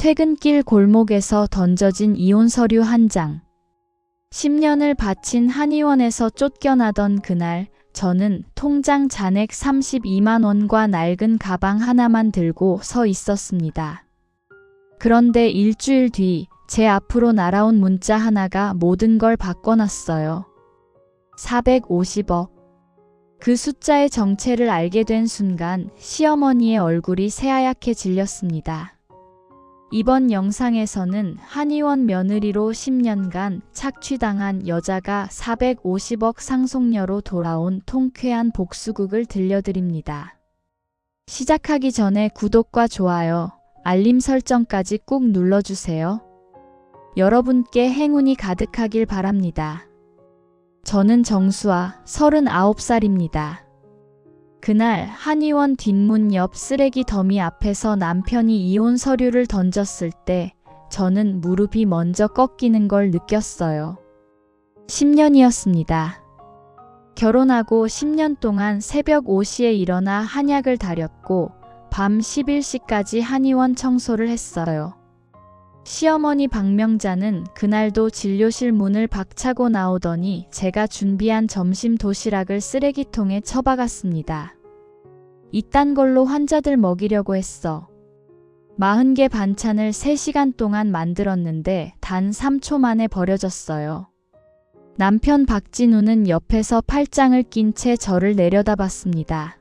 퇴근길 골목에서 던져진 이혼 서류 한 장. 10년을 바친 한의원에서 쫓겨나던 그날, 저는 통장 잔액 32만 원과 낡은 가방 하나만 들고 서 있었습니다. 그런데 일주일 뒤 제 앞으로 날아온 문자 하나가 모든 걸 바꿔놨어요. 450억. 그 숫자의 정체를 알게 된 순간 시어머니의 얼굴이 새하얗게 질렸습니다. 이번 영상에서는 한의원 며느리로 10년간 착취당한 여자가 450억 상속녀로 돌아온 통쾌한 복수극을 들려드립니다. 시작하기 전에 구독과 좋아요, 알림 설정까지 꾹 눌러주세요. 여러분께 행운이 가득하길 바랍니다. 저는 정수아, 39살입니다. 그날 한의원 뒷문 옆 쓰레기 더미 앞에서 남편이 이혼 서류를 던졌을 때 저는 무릎이 먼저 꺾이는 걸 느꼈어요. 10년이었습니다. 결혼하고 10년 동안 새벽 5시에 일어나 한약을 다렸고 밤 11시까지 한의원 청소를 했어요. 시어머니 박명자는 그날도 진료실 문을 박차고 나오더니 제가 준비한 점심 도시락을 쓰레기통에 처박았습니다. 이딴 걸로 환자들 먹이려고 했어. 40개 반찬을 3시간 동안 만들었는데 단 3초 만에 버려졌어요. 남편 박진우는 옆에서 팔짱을 낀 채 저를 내려다봤습니다.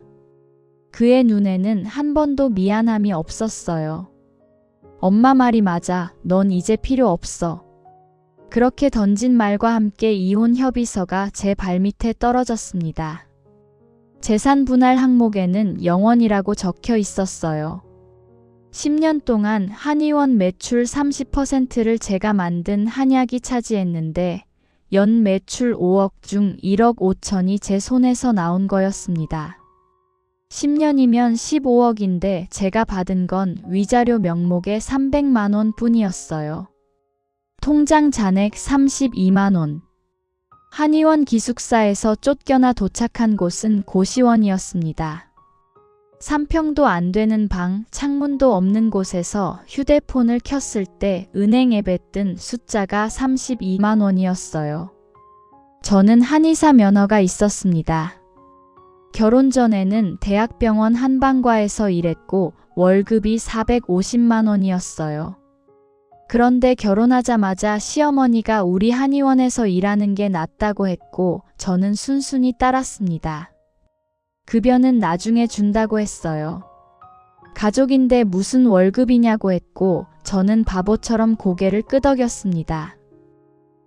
그의 눈에는 한 번도 미안함이 없었어요. 엄마 말이 맞아. 넌 이제 필요 없어. 그렇게 던진 말과 함께 이혼 협의서가 제 발밑에 떨어졌습니다. 재산 분할 항목에는 영원이라고 적혀 있었어요. 10년 동안 한의원 매출 30%를 제가 만든 한약이 차지했는데 연 매출 5억 중 1억 5천이 제 손에서 나온 거였습니다. 10년이면 15억인데 제가 받은 건 위자료 명목의 300만 원 뿐이었어요. 통장 잔액 32만 원. 한의원 기숙사에서 쫓겨나 도착한 곳은 고시원이었습니다. 3평도 안 되는 방, 창문도 없는 곳에서 휴대폰을 켰을 때 은행 앱에 뜬 숫자가 32만 원이었어요. 저는 한의사 면허가 있었습니다. 결혼 전에는 대학병원 한방과에서 일했고 월급이 450만 원이었어요. 그런데 결혼하자마자 시어머니가 우리 한의원에서 일하는 게 낫다고 했고 저는 순순히 따랐습니다. 급여는 나중에 준다고 했어요. 가족인데 무슨 월급이냐고 했고 저는 바보처럼 고개를 끄덕였습니다.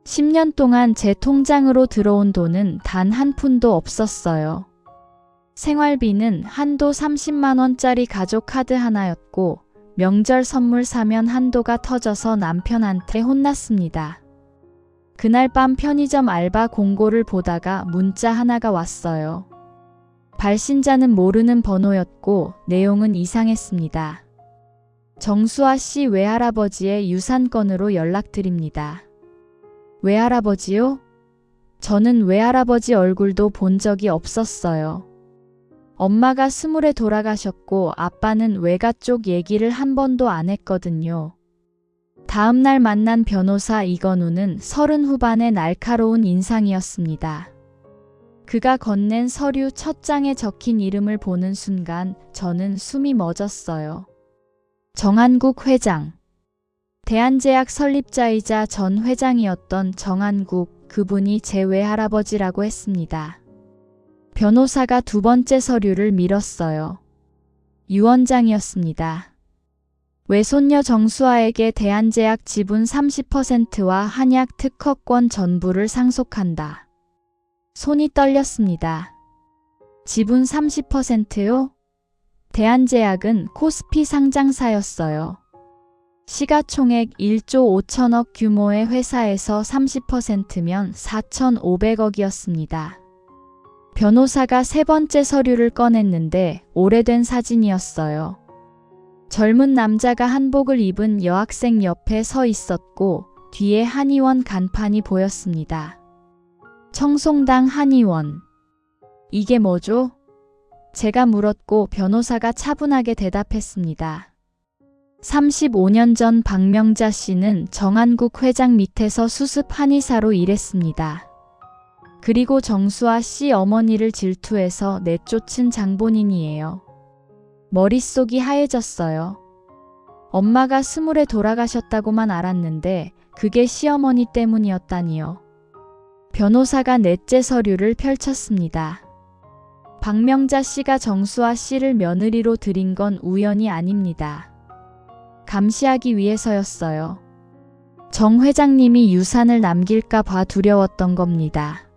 10년 동안 제 통장으로 들어온 돈은 단 한 푼도 없었어요. 생활비는 한도 30만 원짜리 가족 카드 하나였고 명절 선물 사면 한도가 터져서 남편한테 혼났습니다. 그날 밤 편의점 알바 공고를 보다가 문자 하나가 왔어요. 발신자는 모르는 번호였고 내용은 이상했습니다. 정수아 씨 외할아버지의 유산건으로 연락드립니다. 외할아버지요? 저는 외할아버지 얼굴도 본 적이 없었어요. 엄마가 20에 돌아가셨고 아빠는 외가 쪽 얘기를 한 번도 안 했거든요. 다음 날 만난 변호사 이건우는 30 후반의 날카로운 인상이었습니다. 그가 건넨 서류 첫 장에 적힌 이름을 보는 순간 저는 숨이 멎었어요. 정한국 회장. 대한제약 설립자이자 전 회장이었던 정한국, 그분이 제 외할아버지라고 했습니다. 변호사가 두 번째 서류를 밀었어요. 유언장이었습니다. 외손녀 정수아에게 대한제약 지분 30%와 한약 특허권 전부를 상속한다. 손이 떨렸습니다. 지분 30%요? 대한제약은 코스피 상장사였어요. 시가총액 1조 5천억 규모의 회사에서 30%면 4,500억이었습니다. 변호사가 세 번째 서류를 꺼냈는데 오래된 사진이었어요. 젊은 남자가 한복을 입은 여학생 옆에 서 있었고 뒤에 한의원 간판이 보였습니다. 청송당 한의원. 이게 뭐죠? 제가 물었고 변호사가 차분하게 대답했습니다. 35년 전 박명자 씨는 정한국 회장 밑에서 수습 한의사로 일했습니다. 그리고 정수아 씨 어머니를 질투해서 내쫓은 장본인이에요. 머릿속이 하얘졌어요. 엄마가 20에 돌아가셨다고만 알았는데 그게 시어머니 때문이었다니요. 변호사가 넷째 서류를 펼쳤습니다. 박명자 씨가 정수아 씨를 며느리로 들인 건 우연이 아닙니다. 감시하기 위해서였어요. 정 회장님이 유산을 남길까 봐 두려웠던 겁니다.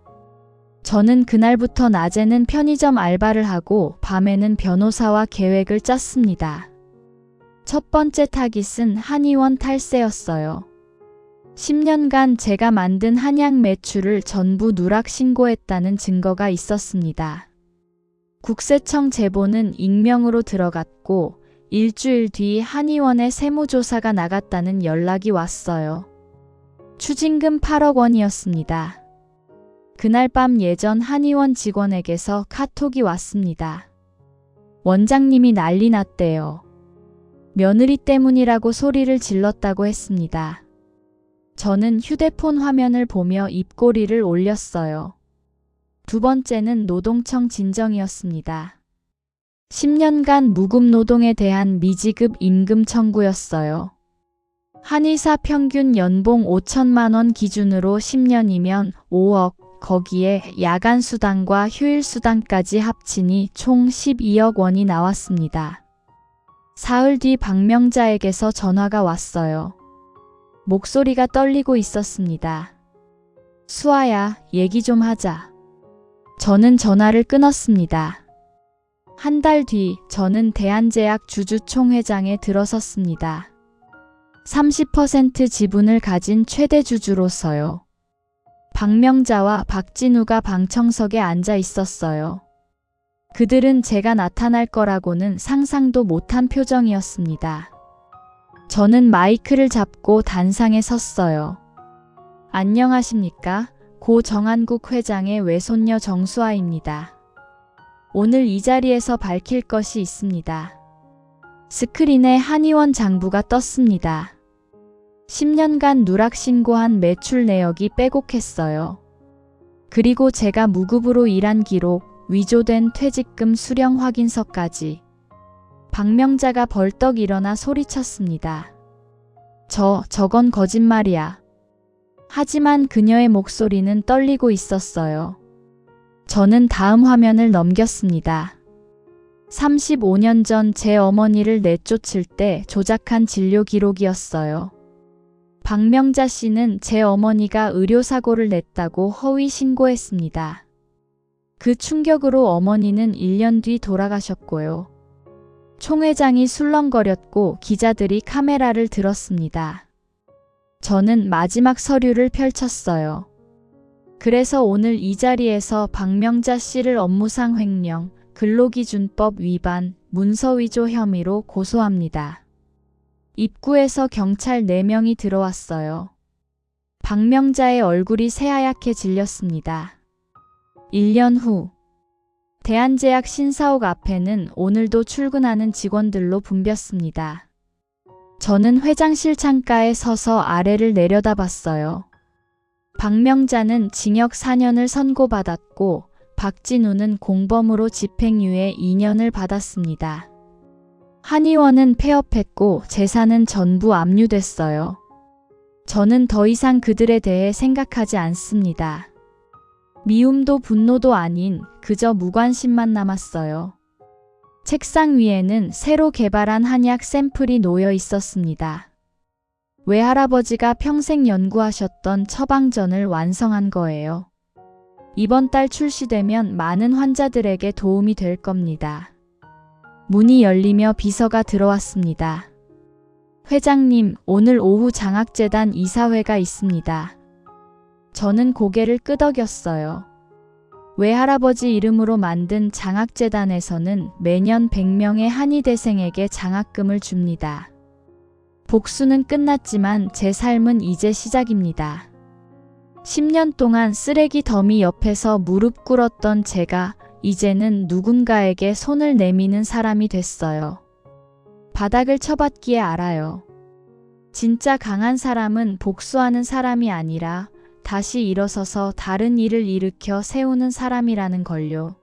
저는 그날부터 낮에는 편의점 알바를 하고 밤에는 변호사와 계획을 짰습니다. 첫 번째 타깃은 한의원 탈세였어요. 10년간 제가 만든 한약 매출을 전부 누락 신고했다는 증거가 있었습니다. 국세청 제보는 익명으로 들어갔고 일주일 뒤 한의원에 세무조사가 나갔다는 연락이 왔어요. 추징금 8억 원이었습니다. 그날 밤 예전 한의원 직원에게서 카톡이 왔습니다. 원장님이 난리 났대요. 며느리 때문이라고 소리를 질렀다고 했습니다. 저는 휴대폰 화면을 보며 입꼬리를 올렸어요. 두 번째는 노동청 진정이었습니다. 10년간 무급 노동에 대한 미지급 임금 청구였어요. 한의사 평균 연봉 5천만 원 기준으로 10년이면 5억, 거기에 야간 수당과 휴일 수당까지 합치니 총 12억 원이 나왔습니다. 사흘 뒤 박명자에게서 전화가 왔어요. 목소리가 떨리고 있었습니다. 수아야, 얘기 좀 하자. 저는 전화를 끊었습니다. 한 달 뒤 저는 대한제약 주주총회장에 들어섰습니다. 30% 지분을 가진 최대 주주로서요. 박명자와 박진우가 방청석에 앉아 있었어요. 그들은 제가 나타날 거라고는 상상도 못한 표정이었습니다. 저는 마이크를 잡고 단상에 섰어요. 안녕하십니까? 고 정한국 회장의 외손녀 정수아입니다. 오늘 이 자리에서 밝힐 것이 있습니다. 스크린에 한의원 장부가 떴습니다. 10년간 누락 신고한 매출 내역이 빼곡했어요. 그리고 제가 무급으로 일한 기록, 위조된 퇴직금 수령 확인서까지. 박명자가 벌떡 일어나 소리쳤습니다. 저건 거짓말이야. 하지만 그녀의 목소리는 떨리고 있었어요. 저는 다음 화면을 넘겼습니다. 35년 전 제 어머니를 내쫓을 때 조작한 진료 기록이었어요. 박명자 씨는 제 어머니가 의료사고를 냈다고 허위 신고했습니다. 그 충격으로 어머니는 1년 뒤 돌아가셨고요. 총회장이 술렁거렸고 기자들이 카메라를 들었습니다. 저는 마지막 서류를 펼쳤어요. 그래서 오늘 이 자리에서 박명자 씨를 업무상 횡령, 근로기준법 위반, 문서위조 혐의로 고소합니다. 입구에서 경찰 4명이 들어왔어요. 박명자의 얼굴이 새하얗게 질렸습니다. 1년 후 대한제약 신사옥 앞에는 오늘도 출근하는 직원들로 붐볐습니다. 저는 회장실 창가에 서서 아래를 내려다봤어요. 박명자는 징역 4년을 선고받았고 박진우는 공범으로 집행유예 2년을 받았습니다. 한의원은 폐업했고 재산은 전부 압류됐어요. 저는 더 이상 그들에 대해 생각하지 않습니다. 미움도 분노도 아닌 그저 무관심만 남았어요. 책상 위에는 새로 개발한 한약 샘플이 놓여 있었습니다. 외할아버지가 평생 연구하셨던 처방전을 완성한 거예요. 이번 달 출시되면 많은 환자들에게 도움이 될 겁니다. 문이 열리며 비서가 들어왔습니다. 회장님, 오늘 오후 장학재단 이사회가 있습니다. 저는 고개를 끄덕였어요. 외할아버지 이름으로 만든 장학재단에서는 매년 100명의 한의대생에게 장학금을 줍니다. 복수는 끝났지만 제 삶은 이제 시작입니다. 10년 동안 쓰레기 더미 옆에서 무릎 꿇었던 제가 이제는 누군가에게 손을 내미는 사람이 됐어요. 바닥을 쳐봤기에 알아요. 진짜 강한 사람은 복수하는 사람이 아니라 다시 일어서서 다른 일을 일으켜 세우는 사람이라는 걸요.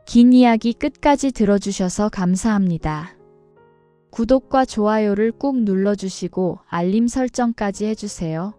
긴 이야기 끝까지 들어주셔서 감사합니다. 구독과 좋아요를 꾹 눌러주시고 알림 설정까지 해주세요.